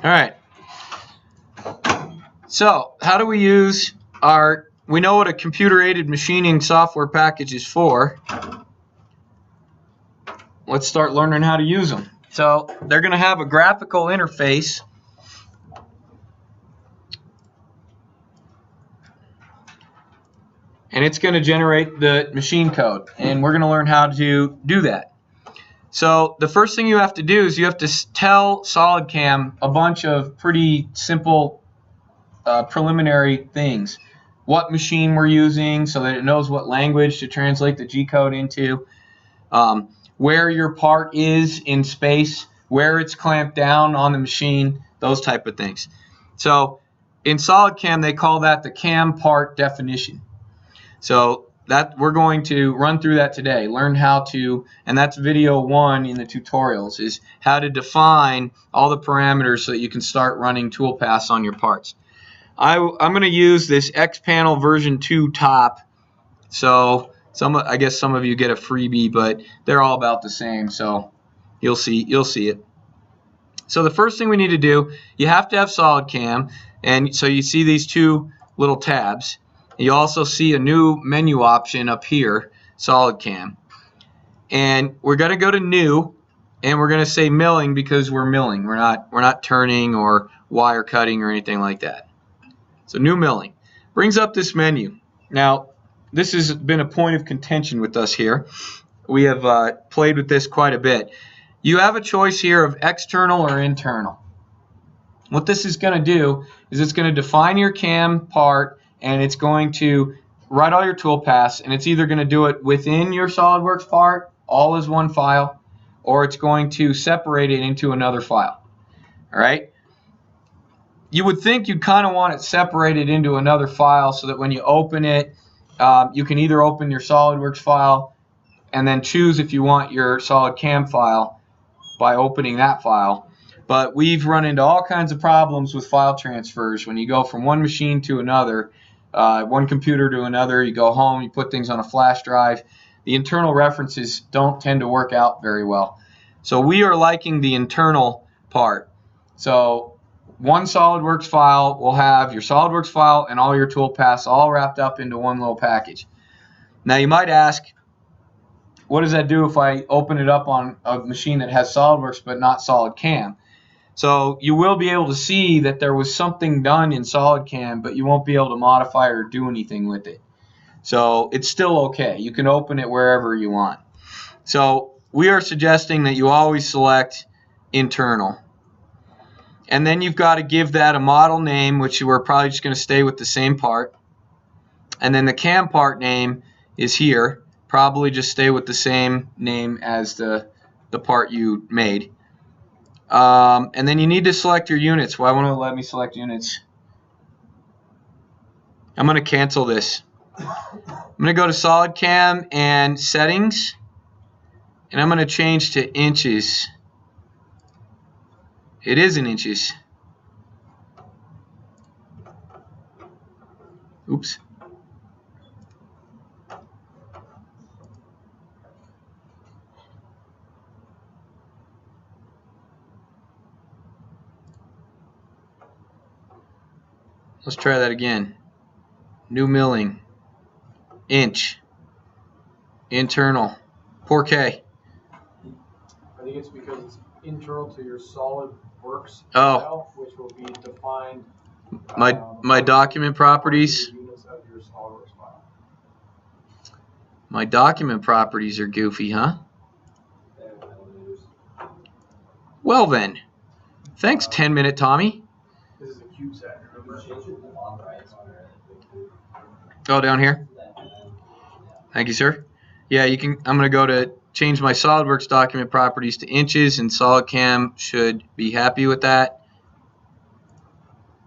right. So how do we use we know what a computer-aided machining software package is for. Let's start learning how to use them. So they're going to have a graphical interface. And it's going to generate the machine code. And we're going to learn how to do that. So the first thing you have to do is you have to tell Solidcam a bunch of pretty simple preliminary things. What machine we're using so that it knows what language to translate the G code into. Where your part is in space, where it's clamped down on the machine, those type of things. So in Solidcam, they call that the cam part definition. So that we're going to run through that today, learn how to, and that's video 1 in the tutorials, is how to define all the parameters so that you can start running toolpaths on your parts. I'm going to use this XPanel version 2 top, so I guess some of you get a freebie, but they're all about the same, so you'll see it. So the first thing we need to do, you have to have Solidcam, and so you see these two little tabs. You also see a new menu option up here, Solidcam. And we're going to go to new, and we're going to say milling because we're milling. We're not turning or wire cutting or anything like that. So new milling brings up this menu. Now, this has been a point of contention with us here. We have played with this quite a bit. You have a choice here of external or internal. What this is going to do is it's going to define your cam part, and it's going to write all your toolpaths, and it's either going to do it within your SolidWorks part, all as one file, or it's going to separate it into another file. All right? You would think you'd kind of want it separated into another file so that when you open it, you can either open your SolidWorks file and then choose if you want your Solidcam file by opening that file. But we've run into all kinds of problems with file transfers when you go from one machine to another, one computer to another. You go home, you put things on a flash drive. The internal references don't tend to work out very well. So we are liking the internal part. So one SolidWorks file will have your SolidWorks file and all your toolpaths all wrapped up into one little package. Now you might ask, what does that do if I open it up on a machine that has SolidWorks but not Solidcam? So you will be able to see that there was something done in Solidcam, but you won't be able to modify or do anything with it. So it's still okay. You can open it wherever you want. So we are suggesting that you always select internal. And then you've got to give that a model name, which we're probably just going to stay with the same part. And then the cam part name is here. Probably just stay with the same name as the part you made. And then you need to select your units. Why won't it let me select units? I'm going to cancel this. I'm going to go to Solidcam and settings. And I'm going to change to inches. It is in inches. Oops. Let's try that again. New milling. Inch. Internal. 4K. I think it's because it's internal to your SolidWorks file, which will be defined. My document properties. Units of your SolidWorks file. My document properties are goofy, huh? Well then. Thanks, 10-minute Tommy. This is a CubeSat. Oh, down here. Thank you, sir. Yeah, you can. I'm going to go to change my SolidWorks document properties to inches, and Solidcam should be happy with that.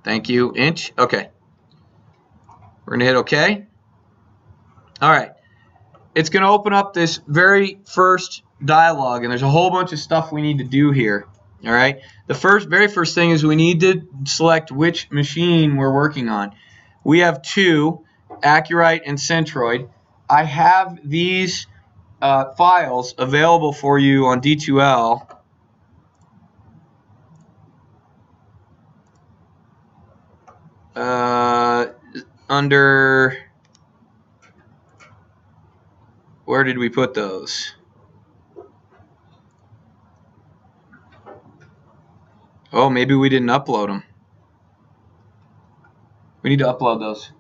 Thank you. Inch. Okay. We're going to hit OK. All right. It's going to open up this very first dialog, and there's a whole bunch of stuff we need to do here. All right. The very first thing is we need to select which machine we're working on. We have two, Accurite and Centroid. I have these files available for you on D2L. under, where did we put those? Oh, maybe we didn't upload them. We need to upload those.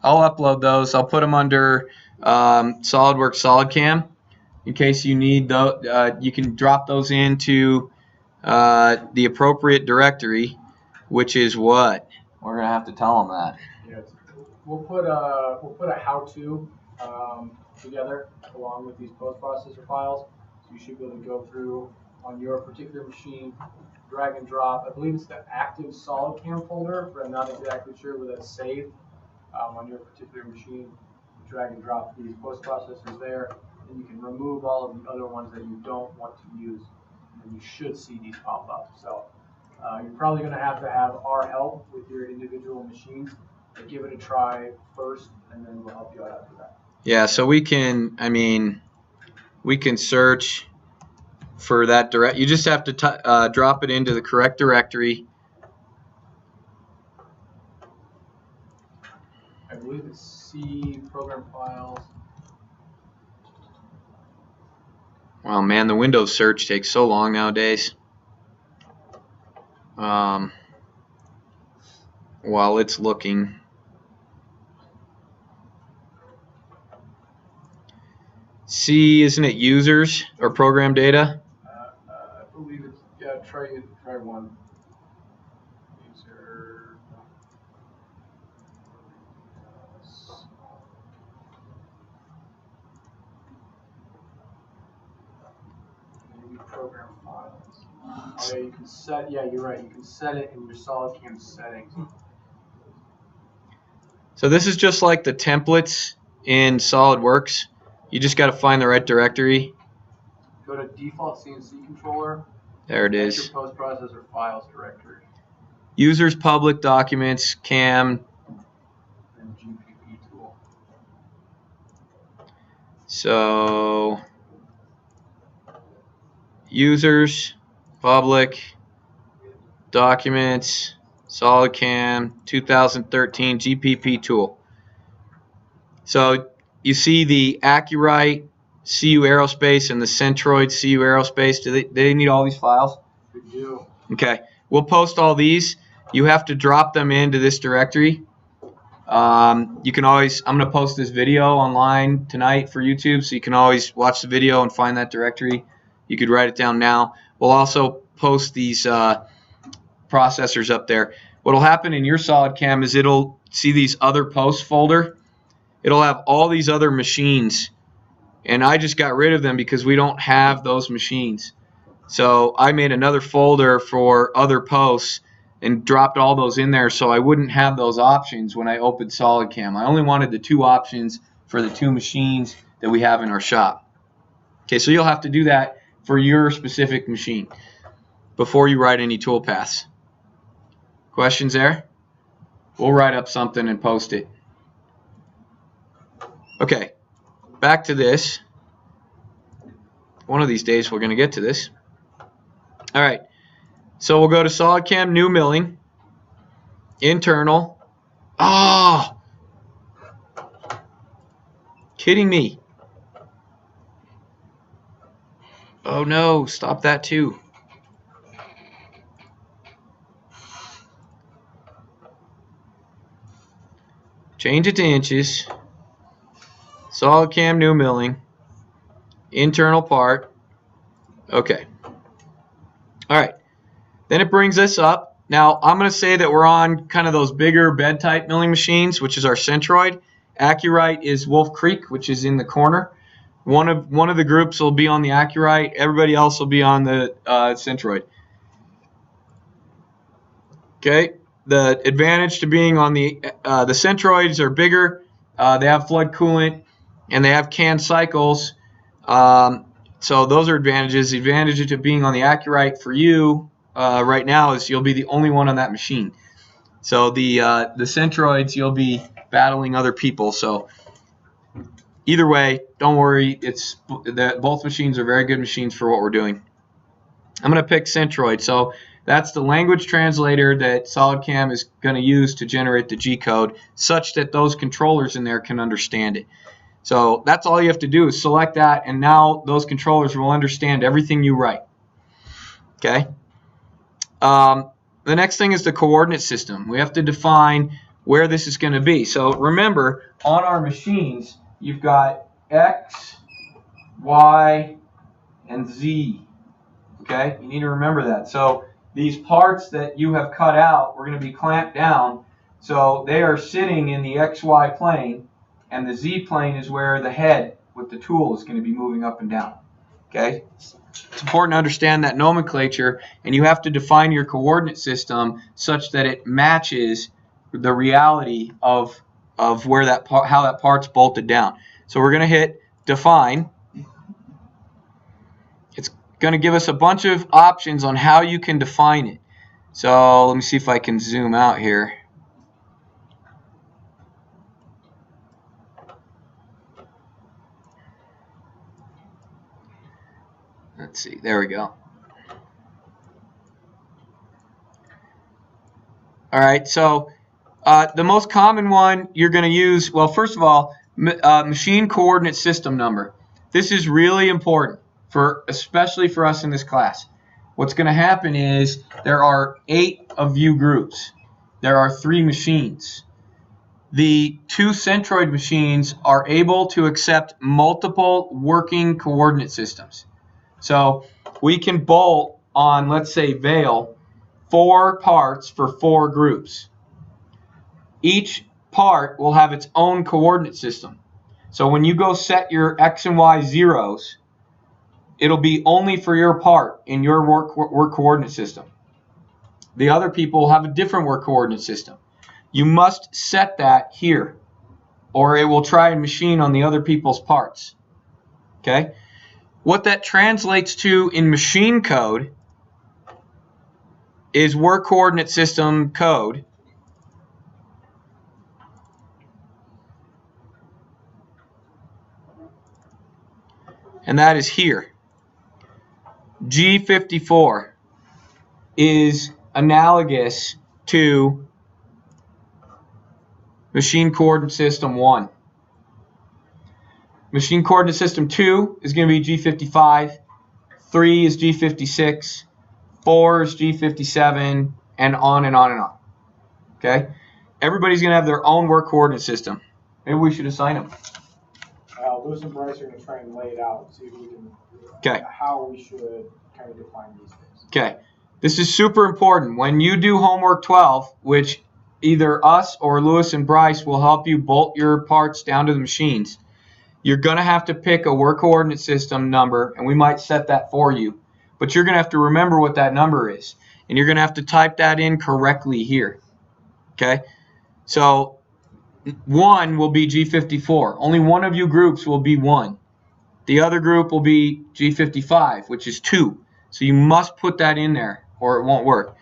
I'll upload those. I'll put them under SolidWorks Solidcam in case you need those. You can drop those into the appropriate directory, which is what? We're gonna have to tell them that. Yes. We'll put a how-to together along with these post-processor files. So you should be able to go through on your particular machine, drag and drop. I believe it's the active Solidcam folder, but I'm not exactly sure where that's saved. On your particular machine, drag and drop these post-processors there, and you can remove all of the other ones that you don't want to use, and you should see these pop up. So you're probably going to have our help with your individual machines, but give it a try first, and then we'll help you out after that. Yeah, so we can, we can search for that direct. You just have to drop it into the correct directory. I believe it's C program files. Wow, man, the Windows search takes so long nowadays. While it's looking. C, isn't it users or program data? I believe it's, yeah, try one. User. Maybe program files. Oh yeah, you can set, yeah, you're right, you can set it in your Solidcam settings. So this is just like the templates in SolidWorks. You just got to find the right directory. Go to default CNC controller. There it is. Your post-processor files directory. Users, public, documents, cam. And GPP tool. So users, public, documents, Solidcam, 2013 GPP tool. So you see the Accurite CU Aerospace and the Centroid CU Aerospace. Do they need all these files? We do. Okay, we'll post all these. You have to drop them into this directory. You can always, I'm going to post this video online tonight for YouTube, so you can always watch the video and find that directory. You could write it down now. We'll also post these processors up there. What will happen in your Solidcam is it'll see these other posts folder. It'll have all these other machines, and I just got rid of them because we don't have those machines. So I made another folder for other posts and dropped all those in there so I wouldn't have those options when I opened Solidcam. I only wanted the two options for the two machines that we have in our shop. Okay, so you'll have to do that for your specific machine before you write any toolpaths. Questions there? We'll write up something and post it. Okay, back to this. One of these days we're going to get to this. All right, so we'll go to Solidcam, new milling, internal. Oh, kidding me. Oh no, stop that too. Change it to inches. Solidcam, new milling, internal part. Okay. All right. Then it brings us up. Now I'm going to say that we're on kind of those bigger bed type milling machines, which is our Centroid. Accurite is Wolf Creek, which is in the corner. One of the groups will be on the Accurite. Everybody else will be on the Centroid. Okay. The advantage to being on the Centroids are bigger. They have flood coolant and they have canned cycles. So those are advantages. The advantage to being on the Accurite for you right now is you'll be the only one on that machine. So the Centroids, you'll be battling other people. So either way, don't worry. Both machines are very good machines for what we're doing. I'm going to pick Centroid. So That's the language translator that Solidcam is going to use to generate the G code, such that those controllers in there can understand it. So that's all you have to do is select that, and now those controllers will understand everything you write. Okay. The next thing is the coordinate system. We have to define where this is going to be. So remember, on our machines, you've got X, Y, and Z. Okay, you need to remember that. So these parts that you have cut out, we're going to be clamped down. So they are sitting in the XY plane, and the Z plane is where the head with the tool is going to be moving up and down. Okay, it's important to understand that nomenclature, and you have to define your coordinate system such that it matches the reality of where that how that part's bolted down. So we're going to hit define. It's going to give us a bunch of options on how you can define it. So let me see if I can zoom out here. Let's see, there we go. All right, so the most common one you're going to use, well, first of all, machine coordinate system number. This is really important, especially for us in this class. What's going to happen is there are 8 of view groups. There are 3 machines. The 2 centroid machines are able to accept multiple working coordinate systems. So we can bolt on, let's say, Veil, 4 parts for 4 groups. Each part will have its own coordinate system. So when you go set your X and Y zeros, it'll be only for your part in your work coordinate system. The other people will have a different work coordinate system. You must set that here, or it will try and machine on the other people's parts. Okay? What that translates to in machine code is work coordinate system code. And that is here. G54 is analogous to machine coordinate system 1. Machine coordinate system 2 is going to be G55, 3 is G56, 4 is G57, and on and on and on. Okay? Everybody's going to have their own work coordinate system. Maybe we should assign them. Lewis and Bryce are going to try and lay it out, see if we can, how we should kind of define these things. Okay. This is super important. When you do homework 12, which either us or Lewis and Bryce will help you bolt your parts down to the machines, you're going to have to pick a work coordinate system number, and we might set that for you. But you're going to have to remember what that number is, and you're going to have to type that in correctly here. Okay? So 1 will be G54. Only one of you groups will be 1. The other group will be G55, which is 2. So you must put that in there, or it won't work.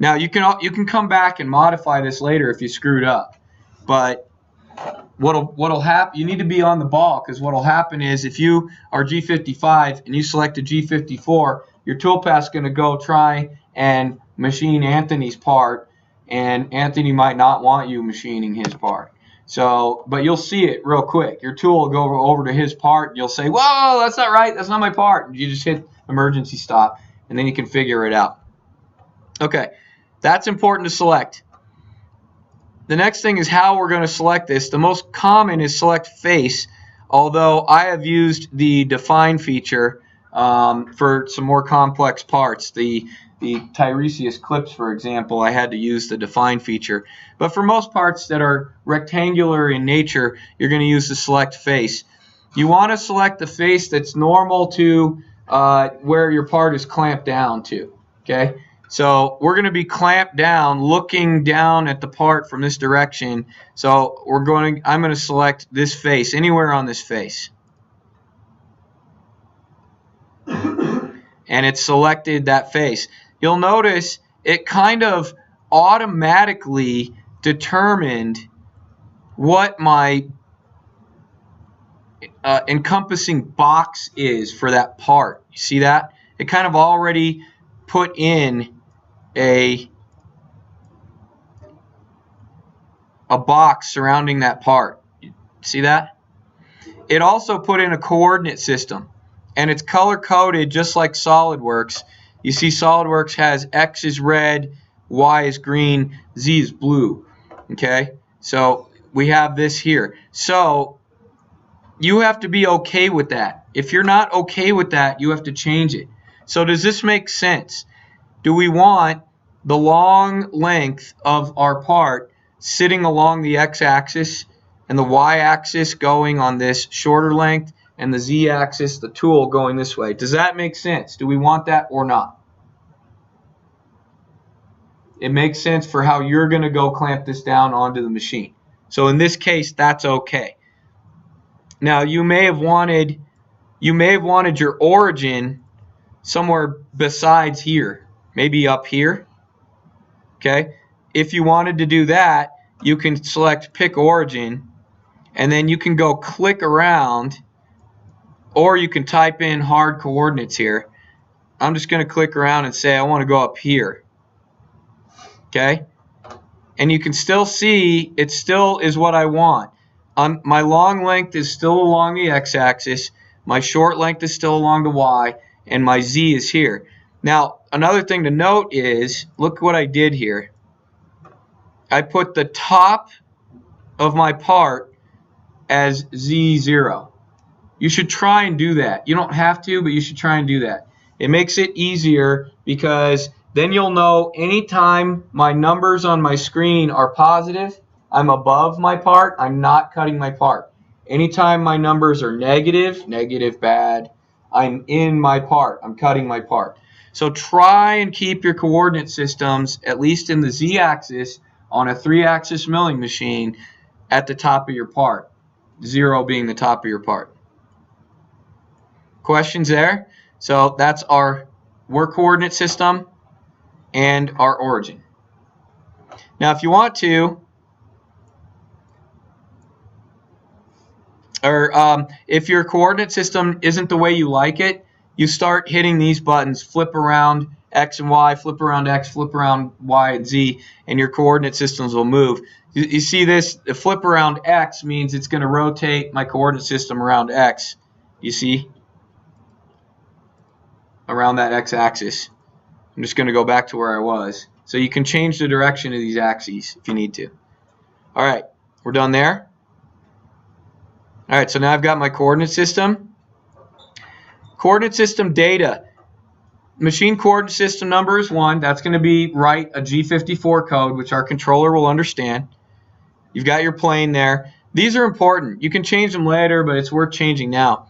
Now you can come back and modify this later if you screwed up. But what'll happen? You need to be on the ball, because what'll happen is if you are G55 and you select a G54, your toolpath's going to go try and machine Anthony's part, and Anthony might not want you machining his part. So, but you'll see it real quick. Your tool will go over to his part, and you'll say, "Whoa, that's not right. That's not my part." And you just hit emergency stop, and then you can figure it out. Okay, that's important to select. The next thing is how we're going to select this. The most common is select face, although I have used the define feature for some more complex parts. The Tiresias clips, for example, I had to use the define feature. But for most parts that are rectangular in nature, you're going to use the select face. You want to select the face that's normal to where your part is clamped down to. Okay, so we're going to be clamped down, looking down at the part from this direction. So I'm going to select this face, anywhere on this face. And it's selected that face. You'll notice it kind of automatically determined what my encompassing box is for that part. You see that? It kind of already put in a box surrounding that part. See that? It also put in a coordinate system, and it's color coded just like SolidWorks. You see SolidWorks has X is red, Y is green, Z is blue. Okay, so we have this here. So you have to be okay with that. If you're not okay with that, you have to change it. So does this make sense? Do we want the long length of our part sitting along the x-axis and the y-axis going on this shorter length and the z-axis, the tool, going this way? Does that make sense? Do we want that or not? It makes sense for how you're going to go clamp this down onto the machine. So in this case, that's okay. Now you may have wanted your origin somewhere besides here, maybe up here. Okay, if you wanted to do that, you can select pick origin, and then you can go click around, or you can type in hard coordinates here. I'm just going to click around and say I want to go up here. Okay, and you can still see it still is what I want. My long length is still along the x-axis, my short length is still along the y, and my z is here. Now another thing to note is, look what I did here. I put the top of my part as Z0. You should try and do that. You don't have to, but you should try and do that. It makes it easier because then you'll know anytime my numbers on my screen are positive, I'm above my part, I'm not cutting my part. Anytime my numbers are negative, negative, bad, I'm in my part, I'm cutting my part. So try and keep your coordinate systems, at least in the z-axis, on a 3-axis milling machine at the top of your part, 0 being the top of your part. Questions there? So that's our work coordinate system and our origin. Now if you want to, or if your coordinate system isn't the way you like it, you start hitting these buttons, flip around X and Y, flip around X, flip around Y and Z, and your coordinate systems will move. You see this, the flip around X means it's going to rotate my coordinate system around X. You see? Around that X axis. I'm just going to go back to where I was. So you can change the direction of these axes if you need to. Alright, we're done there. Alright, so now I've got my coordinate system. Coordinate system data. Machine coordinate system number is 1. That's going to be write a G54 code, which our controller will understand. You've got your plane there. These are important. You can change them later, but it's worth changing now.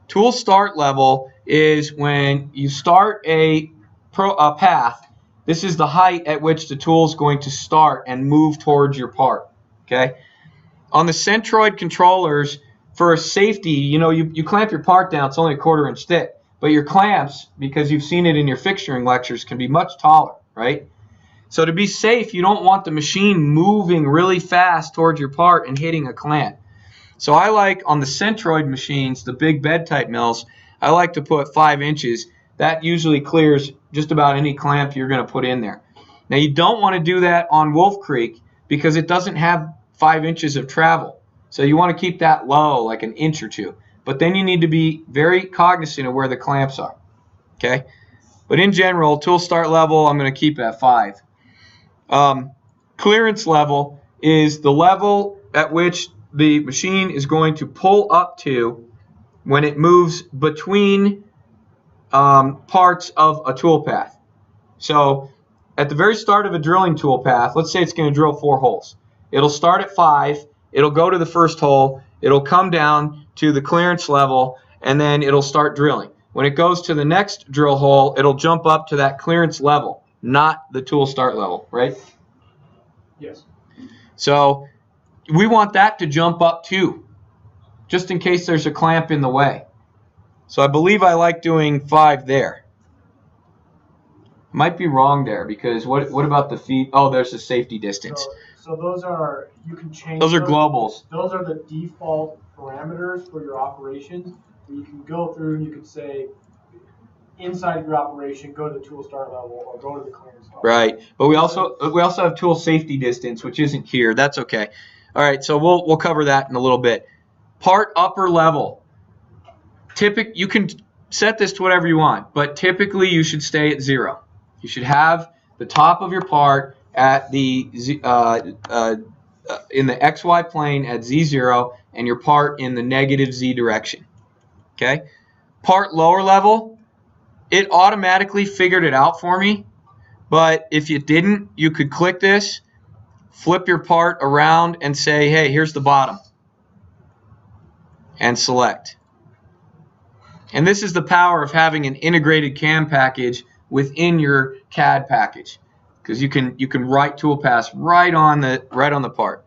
Tool start level is when you start a path. This is the height at which the tool is going to start and move towards your part. Okay. On the centroid controllers, for safety, you clamp your part down. It's only a 1/4 inch thick. But your clamps, because you've seen it in your fixturing lectures, can be much taller, right? So to be safe, you don't want the machine moving really fast towards your part and hitting a clamp. So I like, on the centroid machines, the big bed type mills, I like to put 5 inches. That usually clears just about any clamp you're going to put in there. Now you don't want to do that on Wolf Creek because it doesn't have 5 inches of travel. So you want to keep that low, like 1 inch or 2. But then you need to be very cognizant of where the clamps are. Okay? But in general, tool start level, I'm going to keep at 5. Clearance level is the level at which the machine is going to pull up to when it moves between parts of a tool path. So at the very start of a drilling tool path, let's say it's going to drill 4 holes. It'll start at 5. It'll go to the first hole. It'll come down to the clearance level, and then it'll start drilling. When it goes to the next drill hole, it'll jump up to that clearance level, not the tool start level, right? Yes. So we want that to jump up too, just in case there's a clamp in the way. So I believe I like doing 5 there. Might be wrong there because what about the feet? Oh, there's the safety distance. So those are, you can change. Those are globals. Those are the default parameters for your operations. You can go through and you can say, inside your operation, go to the tool start level or go to the clearance level. Right, but we also have tool safety distance, which isn't here. That's okay. All right, so we'll cover that in a little bit. Part upper level. You can set this to whatever you want, but typically you should stay at 0. You should have the top of your part at the in the XY plane at Z0 and your part in the negative Z direction. Okay. Part lower level, it automatically figured it out for me, but if you didn't, you could click this, flip your part around and say, hey, here's the bottom, and select. And this is the power of having an integrated CAM package within your CAD package, because you can write toolpaths right on the part.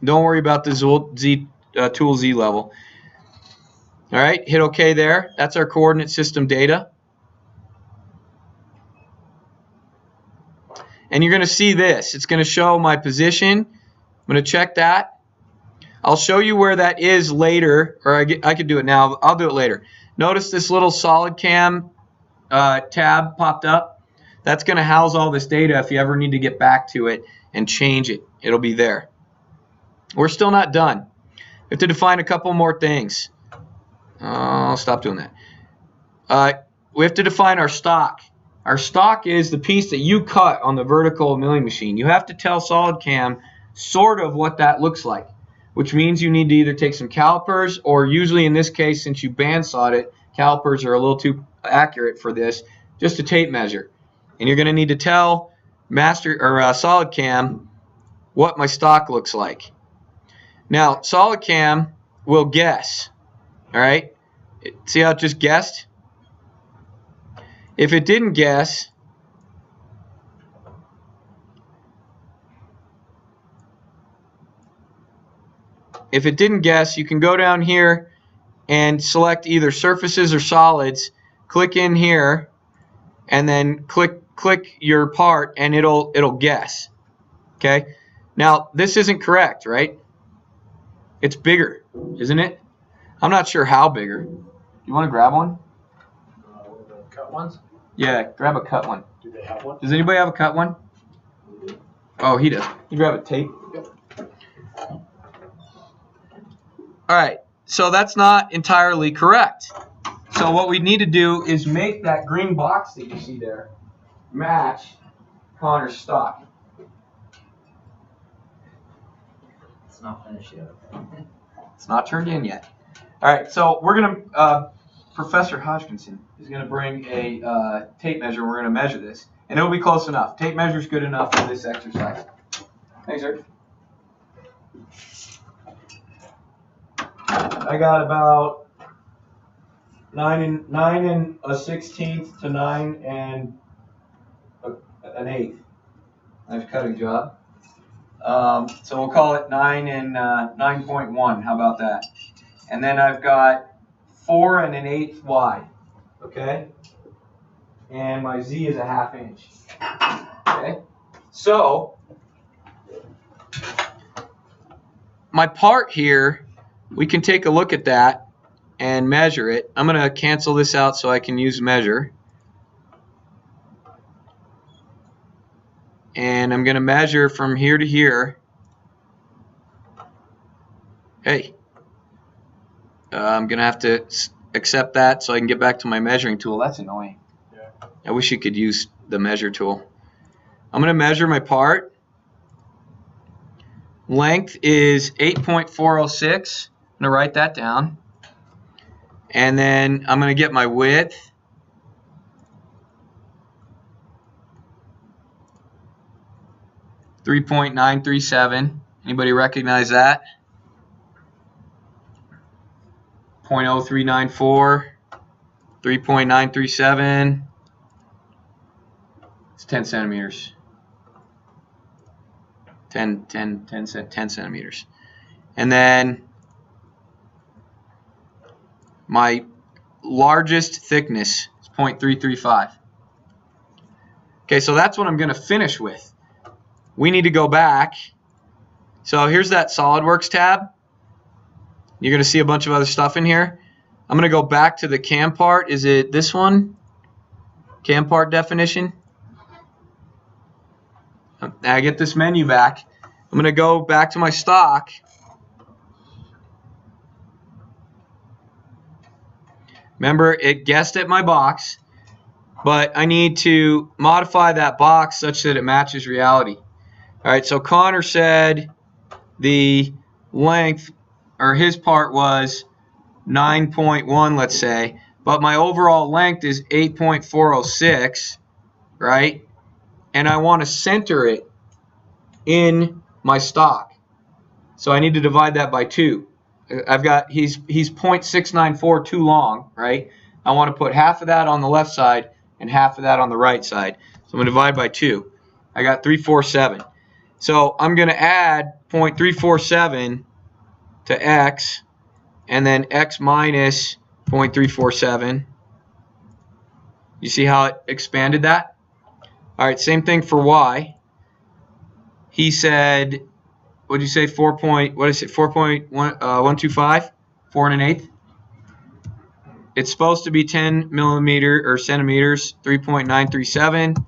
Don't worry about the tool Z level. All right, hit OK there. That's our coordinate system data. And you're going to see this. It's going to show my position. I'm going to check that. I'll show you where that is later, or I could do it now. I'll do it later. Notice this little Solidcam tab popped up. That's going to house all this data if you ever need to get back to it and change it. It'll be there. We're still not done. We have to define a couple more things. I'll stop doing that. We have to define our stock. Our stock is the piece that you cut on the vertical milling machine. You have to tell Solidcam sort of what that looks like, which means you need to either take some calipers, or usually in this case, since you bandsawed it, calipers are a little too accurate for this, just a tape measure. And you're going to need to tell Solidcam what my stock looks like. Now, Solidcam will guess. All right? See how it just guessed? If it didn't guess, you can go down here and select either surfaces or solids, click in here, and then click your part, and it'll guess. Okay? Now, this isn't correct, right? It's bigger, isn't it? I'm not sure how bigger. You want to grab one? The cut ones? Yeah, grab a cut one. Do they have one? Does anybody have a cut one? Oh, he does. You grab a tape? Yep. All right, so that's not entirely correct. So what we need to do is make that green box that you see there match Connor's stock. It's not finished yet. It's not turned in yet. All right, so we're going to, Professor Hodgkinson is going to bring a tape measure. We're going to measure this, and it'll be close enough. Tape measure is good enough for this exercise. Thanks, sir. I got about 9 1/16 to 9 1/8. Nice cutting job. So we'll call it 9 and 9.1. How about that? And then I've got 4 1/8 wide. Okay. And my Z is a 1/2 inch. Okay. So my part here, we can take a look at that and measure it. I'm going to cancel this out so I can use measure. And I'm going to measure from here to here. Hey, I'm going to have to accept that so I can get back to my measuring tool. That's annoying. Yeah. I wish you could use the measure tool. I'm going to measure my part. Length is 8.406. I'm going to write that down. And then I'm going to get my width. .937. Anybody recognize that? 0.0394. 3.937. It's 10 centimeters. 10 centimeters. And then my largest thickness is 0.335. Okay, so that's what I'm going to finish with. We need to go back. So here's that SolidWorks tab. You're going to see a bunch of other stuff in here. I'm going to go back to the CAM part. Is it this one? cam part definition. I get this menu back. I'm going to go back to my stock. Remember, it guessed at my box, but I need to modify that box such that it matches reality. All right, so Connor said the length, or his part was 9.1, let's say, but my overall length is 8.406, right? And I want to center it in my stock. So I need to divide that by 2. I've got, he's 0.694 too long, right? I want to put half of that on the left side and half of that on the right side. So I'm going to divide by 2. I got 347. So I'm going to add 0.347 to x, and then x minus 0.347. You see how it expanded that? All right, same thing for y. He said, what did you say, 4.125? 4 1/8? It's supposed to be 10 millimeter or centimeters, 3.937.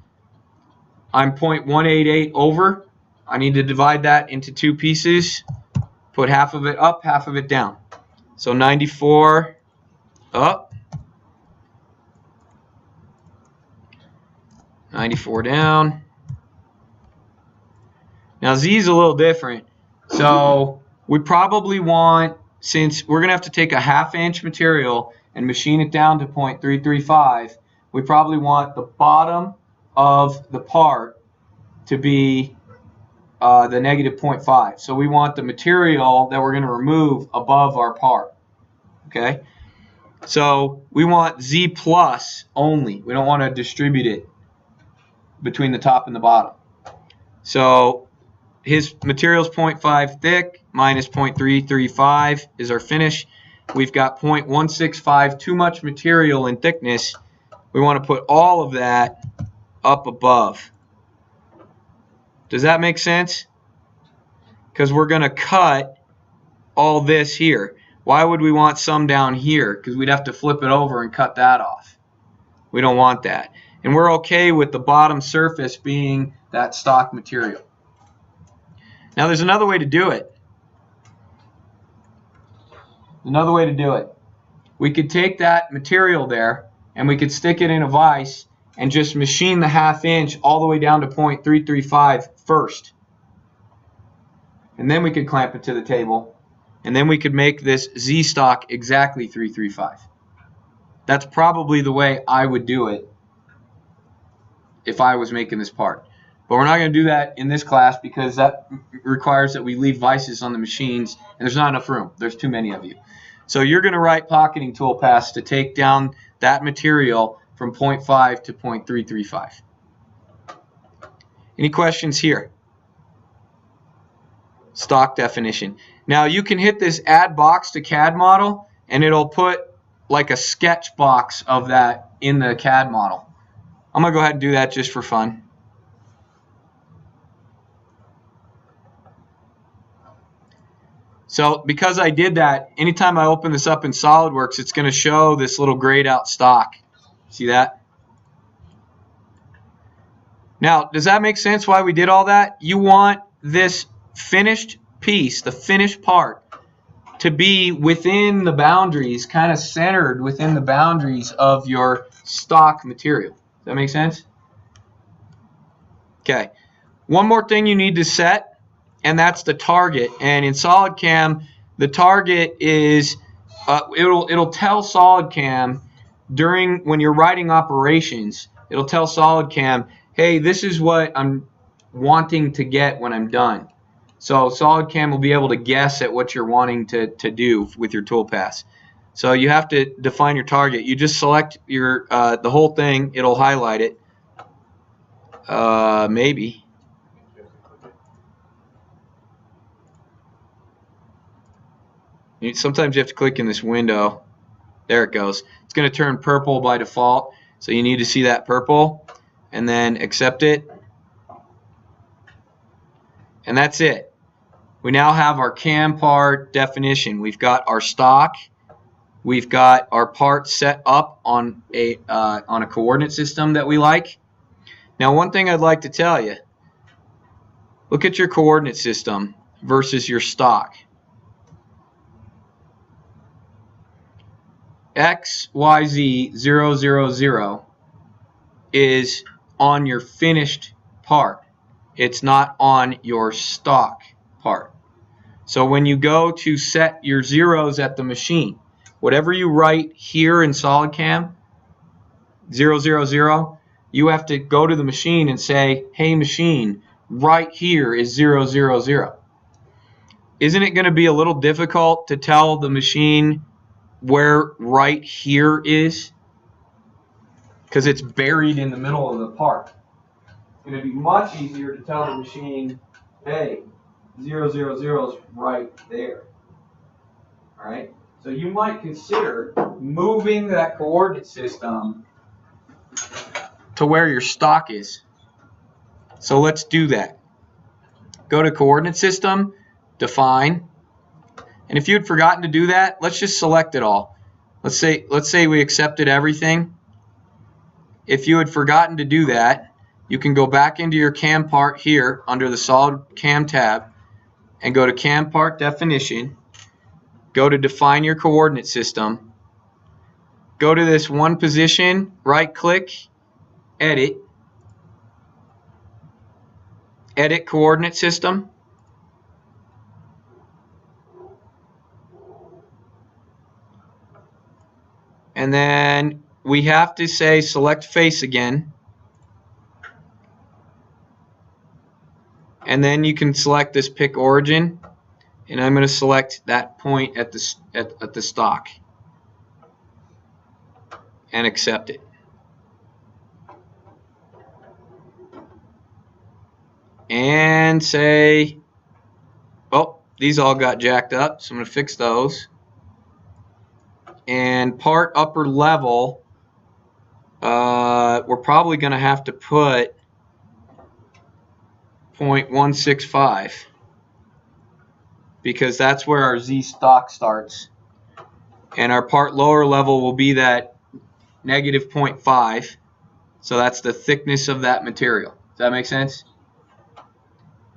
I'm 0.188 over. I need to divide that into 2 pieces. Put half of it up, half of it down. So 94 up, 94 down. Now Z is a little different. So we probably want, since we're going to have to take a 1/2 inch material and machine it down to 0.335, we probably want the bottom of the part to be the negative 0.5. So we want the material that we're going to remove above our part. Okay? So we want Z plus only. We don't want to distribute it between the top and the bottom. So his material is 0.5 thick minus 0.335 is our finish. We've got 0.165 too much material in thickness. We want to put all of that up above. Does that make sense? Because we're going to cut all this here. Why would we want some down here? Because we'd have to flip it over and cut that off. We don't want that. And we're okay with the bottom surface being that stock material. Now there's another way to do it. Another way to do it. We could take that material there and we could stick it in a vise and just machine the 1/2 inch all the way down to 0.335 first. And then we could clamp it to the table. And then we could make this Z stock exactly 335. That's probably the way I would do it if I was making this part. But we're not going to do that in this class because that requires that we leave vices on the machines, and there's not enough room. There's too many of you. So you're going to write pocketing toolpaths to take down that material from 0.5 to 0.335. Any questions here? Stock definition. Now you can hit this add box to CAD model, and it'll put like a sketch box of that in the CAD model. I'm going to go ahead and do that just for fun. So because I did that, anytime I open this up in SolidWorks, it's going to show this little grayed out stock. See that? Now, does that make sense why we did all that? You want this finished piece, the finished part, to be within the boundaries, kind of centered within the boundaries of your stock material. Does that make sense? Okay. One more thing you need to set, and that's the target. And in Solidcam, the target is it'll tell Solidcam when you're writing operations, it'll tell Solidcam, hey, this is what I'm wanting to get when I'm done. So Solidcam will be able to guess at what you're wanting to do with your toolpaths. So you have to define your target. You just select your the whole thing. It'll highlight it. Maybe. Sometimes you have to click in this window. There it goes. It's going to turn purple by default. So you need to see that purple and then accept it. And that's it. We now have our cam part definition. We've got our stock. We've got our part set up on a coordinate system that we like. Now, one thing I'd like to tell you, look at your coordinate system versus your stock. X, Y, Z, 0, 0, 0 is on your finished part. It's not on your stock part. So when you go to set your zeros at the machine, whatever you write here in Solidcam, 0, 0, 0, you have to go to the machine and say, hey machine, right here is 0, 0, 0. Isn't it going to be a little difficult to tell the machine where right here is? Because it's buried in the middle of the part. It's going to be much easier to tell the machine, hey, 0, 0, 0 is right there. All right? So you might consider moving that coordinate system to where your stock is. So let's do that. Go to coordinate system, define, and if you had forgotten to do that, let's just select it all. Let's say we accepted everything. If you had forgotten to do that, you can go back into your CAM part here under the Solidcam tab and go to CAM part definition, go to define your coordinate system, go to this one position, right click, edit coordinate system. And then we have to say select face again. And then you can select this pick origin. And I'm going to select that point at the stock. And accept it. And say, oh, these all got jacked up, so I'm going to fix those. And part upper level, we're probably going to have to put 0.165 because that's where our Z stock starts. And our part lower level will be that negative 0.5. So that's the thickness of that material. Does that make sense?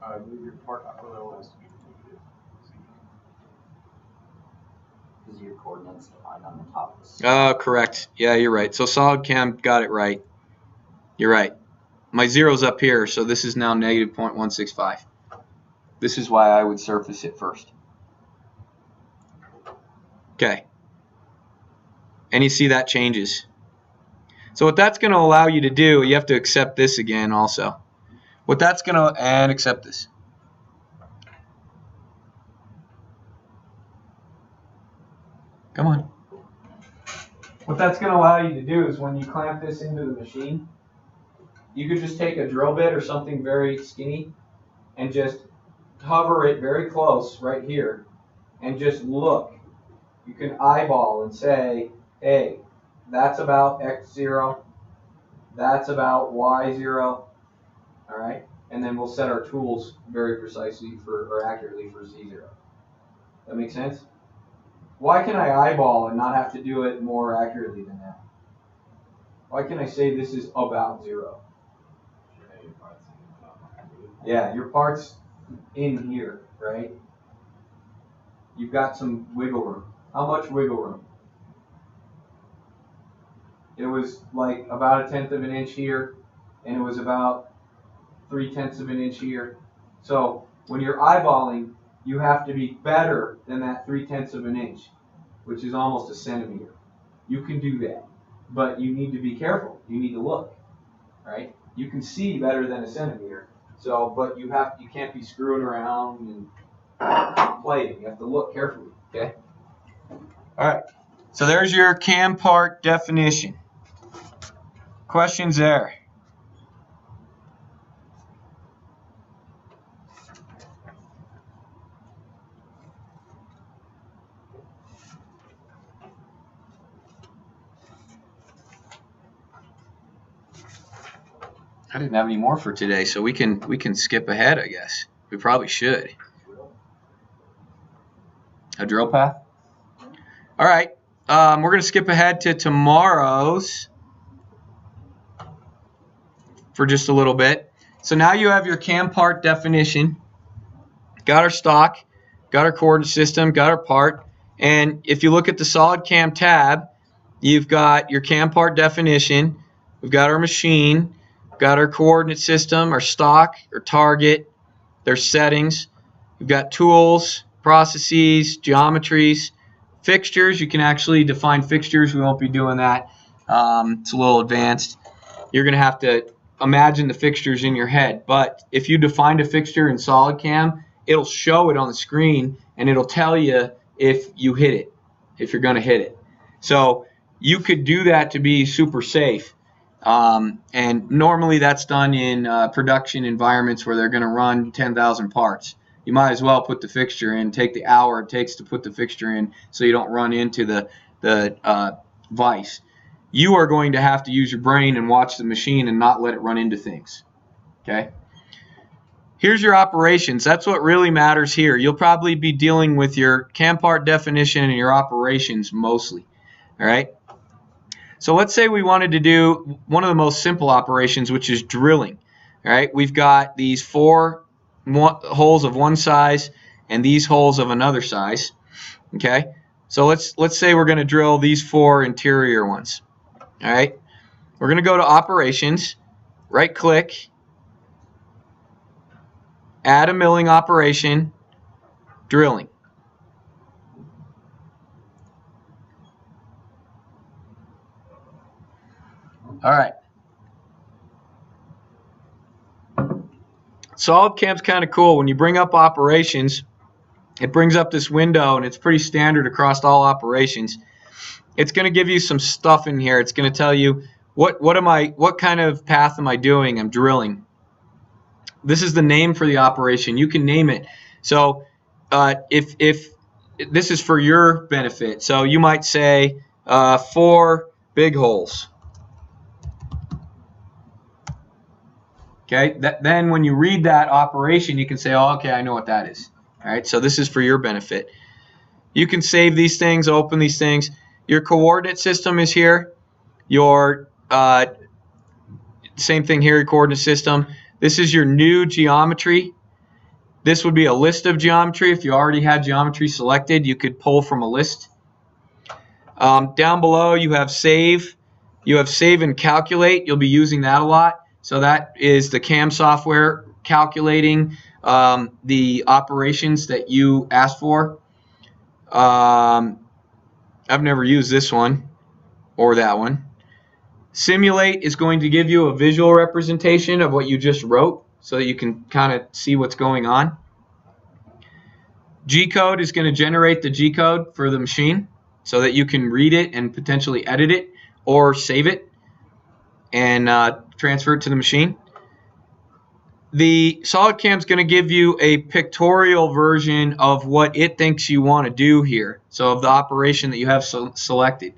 I believe your part upper level has to be negative. Because your coordinates defined on the top of the Correct. Yeah, you're right. So Solidcam got it right. You're right. My zero's up here, so this is now negative 0.165. This is why I would surface it first. Okay. And you see that changes. So what that's going to allow you to do, you have to accept this again also. What that's going to, and accept this. Come on. What that's going to allow you to do is when you clamp this into the machine, you could just take a drill bit or something very skinny and just hover it very close right here and just look. You can eyeball and say, hey, that's about X0, that's about Y0, all right? And then we'll set our tools very precisely or accurately for Z0. That make sense? Why can I eyeball and not have to do it more accurately than that? Why can I say this is about 0? Yeah, your part's in here, right? You've got some wiggle room. How much wiggle room? It was like about 1/10 of an inch here, and it was about 3/10 of an inch here. So when you're eyeballing, you have to be better than that 3/10 of an inch, which is almost a centimeter. You can do that, but you need to be careful. You need to look, right? You can see better than a centimeter. So, but you can't be screwing around and playing. You have to look carefully, okay? All right. So there's your CAM part definition. Questions there? I didn't have any more for today, so we can skip ahead, I guess. We probably should. A drill path? All right. we're going to skip ahead to tomorrow's for just a little bit. So now you have your cam part definition, got our stock, got our coordinate system, got our part, and if you look at the Solidcam tab, you've got your cam part definition, we've got our machine, got our coordinate system, our stock, our target, their settings, we've got tools, processes, geometries, fixtures. You can actually define fixtures. We won't be doing that. It's a little advanced. You're going to have to imagine the fixtures in your head. But if you defined a fixture in Solidcam, it'll show it on the screen and it'll tell you if you hit it, if you're going to hit it. So you could do that to be super safe. And normally that's done in production environments where they're going to run 10,000 parts. You might as well put the fixture in, take the hour it takes to put the fixture in so you don't run into the vise. You are going to have to use your brain and watch the machine and not let it run into things. Okay? Here's your operations. That's what really matters here. You'll probably be dealing with your cam part definition and your operations mostly. All right? So let's say we wanted to do one of the most simple operations, which is drilling. All right? We've got these 4 holes of one size and these holes of another size. Okay? So let's say we're going to drill these 4 interior ones. All right? We're going to go to operations, right click, add a milling operation, drilling. All right. Solidcam's kind of cool. When you bring up operations, it brings up this window, and it's pretty standard across all operations. It's going to give you some stuff in here. It's going to tell you what kind of path am I doing? I'm drilling. This is the name for the operation. You can name it. So if this is for your benefit, so you might say 4 big holes. Okay. Then when you read that operation, you can say, oh, okay, I know what that is. All right. So this is for your benefit. You can save these things, open these things. Your coordinate system is here. Your same thing here, your coordinate system. This is your new geometry. This would be a list of geometry. If you already had geometry selected, you could pull from a list. Down below, you have save. You have save and calculate. You'll be using that a lot. So that is the CAM software calculating the operations that you asked for. I've never used this one or that one. Simulate is going to give you a visual representation of what you just wrote so that you can kind of see what's going on. G-code is going to generate the G-code for the machine so that you can read it and potentially edit it or save it and transfer it to the machine. The Solidcam is going to give you a pictorial version of what it thinks you want to do here, so of the operation that you have selected.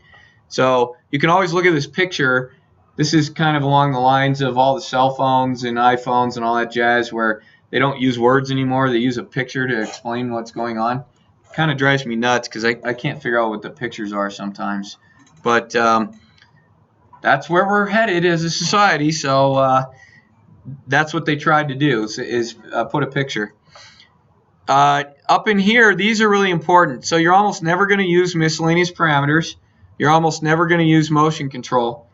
So you can always look at this picture. This is kind of along the lines of all the cell phones and iPhones and all that jazz where they don't use words anymore. They use a picture to explain what's going on. It kind of drives me nuts because I can't figure out what the pictures are sometimes. But that's where we're headed as a society, so that's what they tried to do is put a picture. Up in here, these are really important. So you're almost never going to use miscellaneous parameters. You're almost never going to use motion control.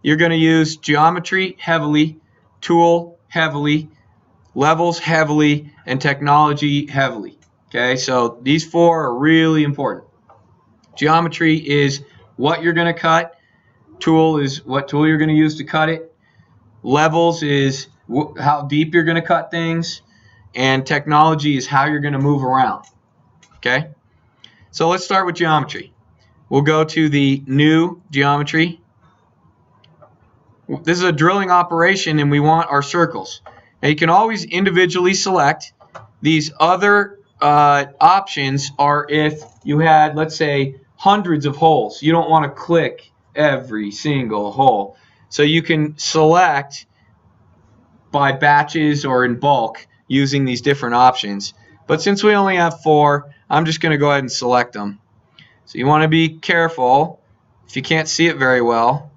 You're going to use geometry heavily, tool heavily, levels heavily, and technology heavily. Okay, so these 4 are really important. Geometry is what you're going to cut. Tool is what tool you're going to use to cut it. Levels is how deep you're going to cut things. And technology is how you're going to move around. Okay? So let's start with geometry. We'll go to the new geometry. This is a drilling operation and we want our circles. Now you can always individually select. These other options are if you had, let's say, hundreds of holes. You don't want to click every single hole. So you can select by batches or in bulk using these different options. But since we only have 4, I'm just going to go ahead and select them. So you want to be careful. If you can't see it very well,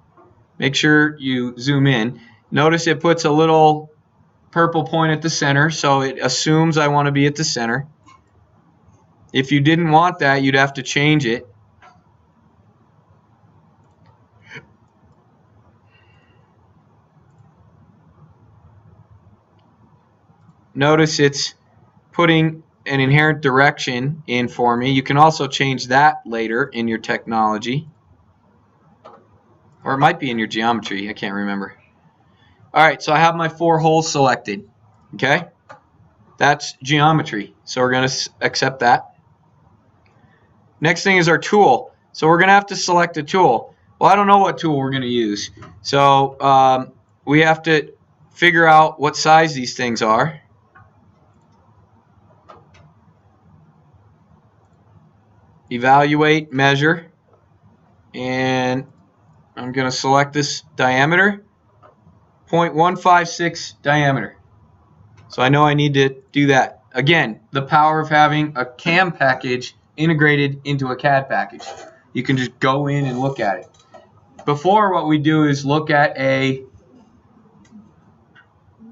make sure you zoom in. Notice it puts a little purple point at the center, so it assumes I want to be at the center. If you didn't want that, you'd have to change it. Notice it's putting an inherent direction in for me. You can also change that later in your technology. Or it might be in your geometry. I can't remember. Alright, so I have my 4 holes selected. Okay? That's geometry. So we're going to accept that. Next thing is our tool. So we're going to have to select a tool. Well, I don't know what tool we're going to use. So we have to figure out what size these things are. Evaluate, measure, and I'm going to select this diameter, 0.156 diameter. So I know I need to do that. Again, the power of having a CAM package integrated into a CAD package. You can just go in and look at it. Before, what we do is look at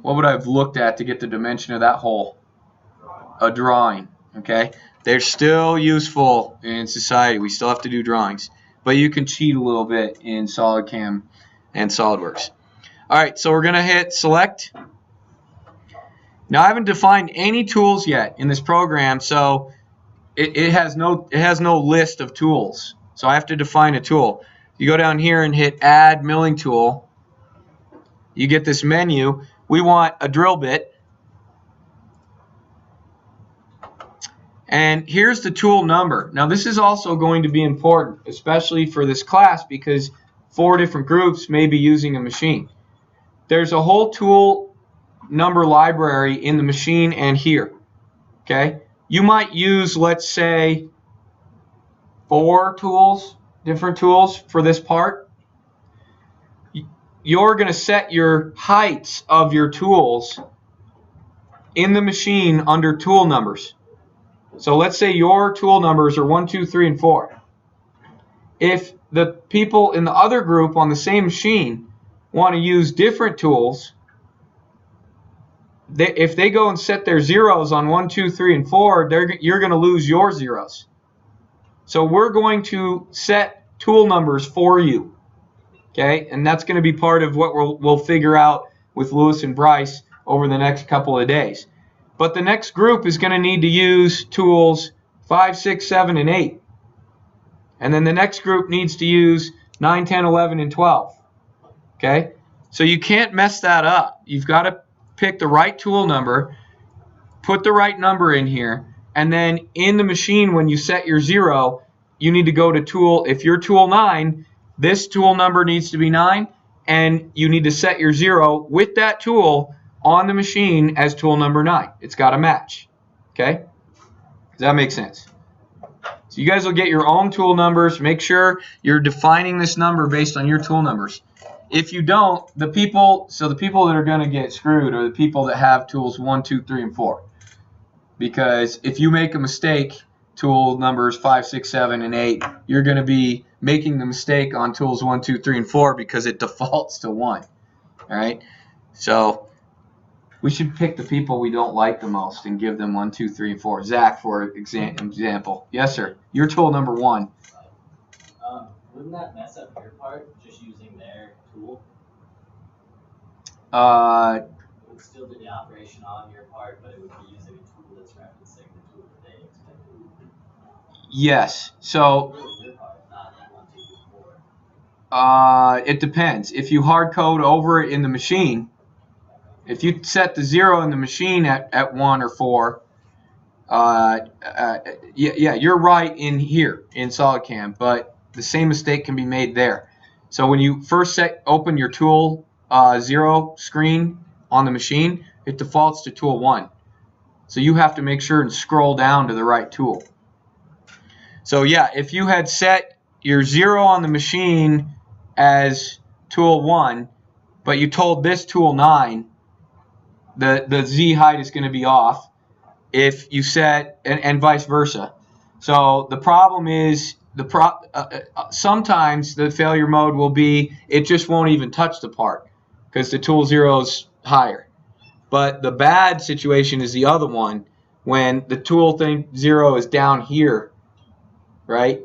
what would I have looked at to get the dimension of that hole? A drawing. Okay? They're still useful in society. We still have to do drawings. But you can cheat a little bit in Solidcam and SolidWorks. Alright, so we're going to hit select. Now I haven't defined any tools yet in this program, so it has no list of tools. So I have to define a tool. You go down here and hit add milling tool. You get this menu. We want a drill bit. And here's the tool number. Now this is also going to be important, especially for this class, because 4 different groups may be using a machine. There's a whole tool number library in the machine and here. Okay? You might use, let's say, 4 tools, different tools for this part. You're going to set your heights of your tools in the machine under tool numbers. So let's say your tool numbers are 1, 2, 3, and 4. If the people in the other group on the same machine want to use different tools, if they go and set their zeros on 1, 2, 3, and 4, you're going to lose your zeros. So we're going to set tool numbers for you. Okay? And that's going to be part of what we'll figure out with Lewis and Bryce over the next couple of days. But the next group is going to need to use tools 5, 6, 7, and 8. And then the next group needs to use 9, 10, 11, and 12. Okay? So you can't mess that up. You've got to pick the right tool number, put the right number in here, and then in the machine when you set your 0, you need to go to tool. If you're tool 9, this tool number needs to be 9, and you need to set your 0 with that tool on the machine as tool number 9. It's got to match. Okay? Does that make sense? So you guys will get your own tool numbers. Make sure you're defining this number based on your tool numbers. If you don't, the people that are going to get screwed are the people that have tools 1, 2, 3, and 4. Because if you make a mistake, tool numbers 5, 6, 7, and 8, you're going to be making the mistake on tools 1, 2, 3, and 4 because it defaults to 1. All right? So we should pick the people we don't like the most and give them 1, 2, 3, and 4. Zach, for example. Yes, sir. Your tool number 1. Wouldn't that mess up your part, just using their tool? It would still do the operation on your part, but it would be using a tool that's referencing the tool that they expected. Yes. So Your part, not 1, 2, 4. It depends. If you hard code over it in the machine, if you set the 0 in the machine at 1 or 4, yeah, you're right in here in Solidcam, but the same mistake can be made there. So when you first open your tool 0 screen on the machine, it defaults to tool 1. So you have to make sure and scroll down to the right tool. So yeah, if you had set your 0 on the machine as tool 1, but you told this tool 9, the Z height is going to be off if you set, and vice versa. So the problem is sometimes the failure mode will be it just won't even touch the part because the tool zero is higher. But the bad situation is the other one when the tool thing zero is down here, right?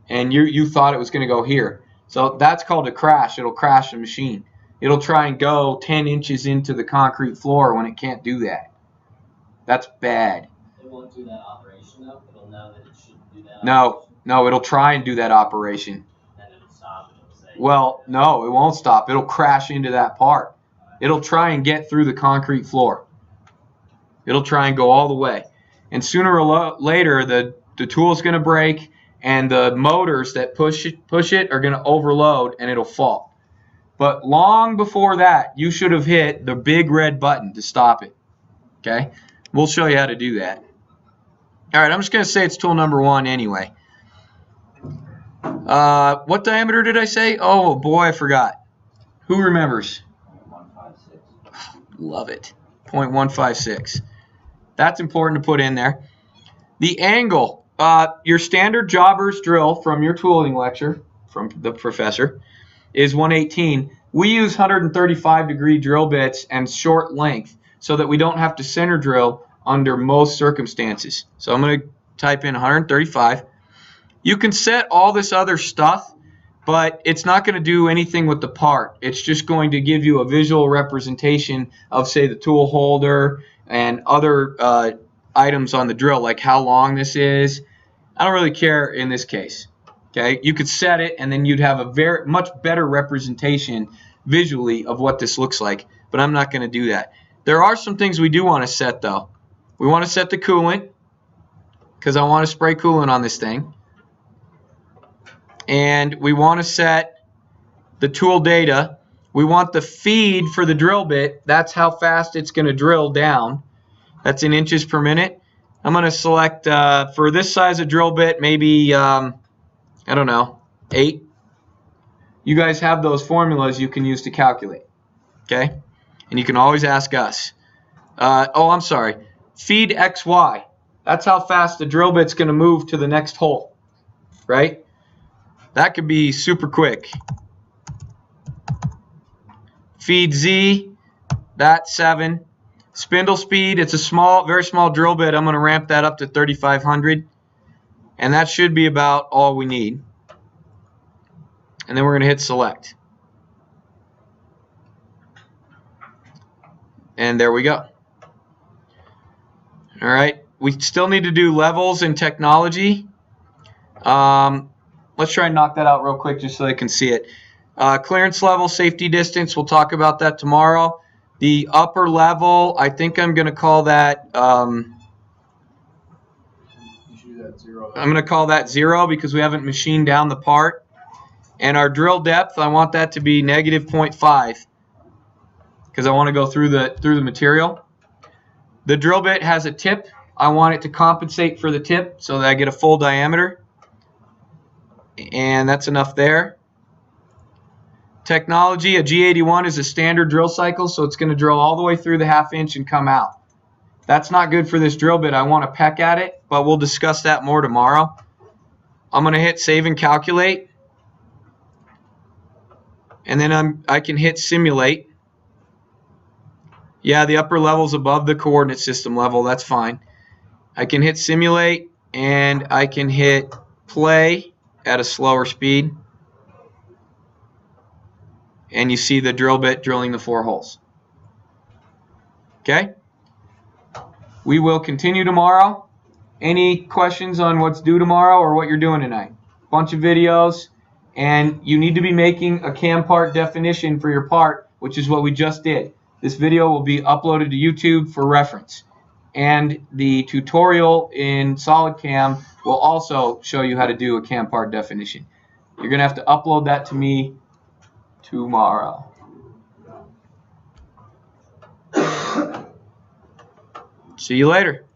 And you thought it was going to go here. So that's called a crash. It'll crash the machine. It'll try and go 10 inches into the concrete floor when it can't do that. That's bad. It won't do that operation though. It'll know that it shouldn't do that. No, it'll try and do that operation. Then it'll stop. It'll say. Well, no, it won't stop. It'll crash into that part. It'll try and get through the concrete floor. It'll try and go all the way. And sooner or later, the tool's going to break, and the motors that push it are going to overload, and it'll fall. But long before that, you should have hit the big red button to stop it. Okay? We'll show you how to do that. All right, I'm just going to say it's tool number 1 anyway. What diameter did I say? Oh, boy, I forgot. Who remembers? 156. Love it. 0.156. That's important to put in there. The angle. Your standard jobber's drill from your tooling lecture, from the professor, is 118. We use 135-degree drill bits and short length so that we don't have to center drill under most circumstances. So I'm going to type in 135. You can set all this other stuff, but it's not going to do anything with the part. It's just going to give you a visual representation of, say, the tool holder and other items on the drill, like how long this is. I don't really care in this case. Okay, you could set it, and then you'd have a much better representation visually of what this looks like, but I'm not going to do that. There are some things we do want to set, though. We want to set the coolant, because I want to spray coolant on this thing. And we want to set the tool data. We want the feed for the drill bit. That's how fast it's going to drill down. That's in inches per minute. I'm going to select, for this size of drill bit, maybe, I don't know, 8. You guys have those formulas you can use to calculate. Okay? And you can always ask us. Oh, I'm sorry. Feed XY. That's how fast the drill bit's going to move to the next hole. Right? That could be super quick. Feed Z, that's 7. Spindle speed, it's a small, very small drill bit. I'm going to ramp that up to 3,500. And that should be about all we need. And then we're going to hit select. And there we go. All right. We still need to do levels and technology. Let's try and knock that out real quick just so they can see it. Clearance level, safety distance, we'll talk about that tomorrow. The upper level, I think I'm going to call that, You should do that 0. I'm going to call that 0 because we haven't machined down the part. And our drill depth, I want that to be negative 0.5 because I want to go through the material. The drill bit has a tip. I want it to compensate for the tip so that I get a full diameter. And that's enough there. Technology, a G81 is a standard drill cycle, so it's going to drill all the way through the 1/2 inch and come out. That's not good for this drill bit. I want to peck at it, but we'll discuss that more tomorrow. I'm going to hit save and calculate. And then I can hit simulate. Yeah, the upper level is above the coordinate system level. That's fine. I can hit simulate, and I can hit play at a slower speed. And you see the drill bit drilling the 4 holes. Okay? We will continue tomorrow. Any questions on what's due tomorrow or what you're doing tonight? Bunch of videos, and you need to be making a cam part definition for your part, which is what we just did. This video will be uploaded to YouTube for reference. And the tutorial in Solidcam will also show you how to do a cam part definition. You're going to have to upload that to me tomorrow. See you later.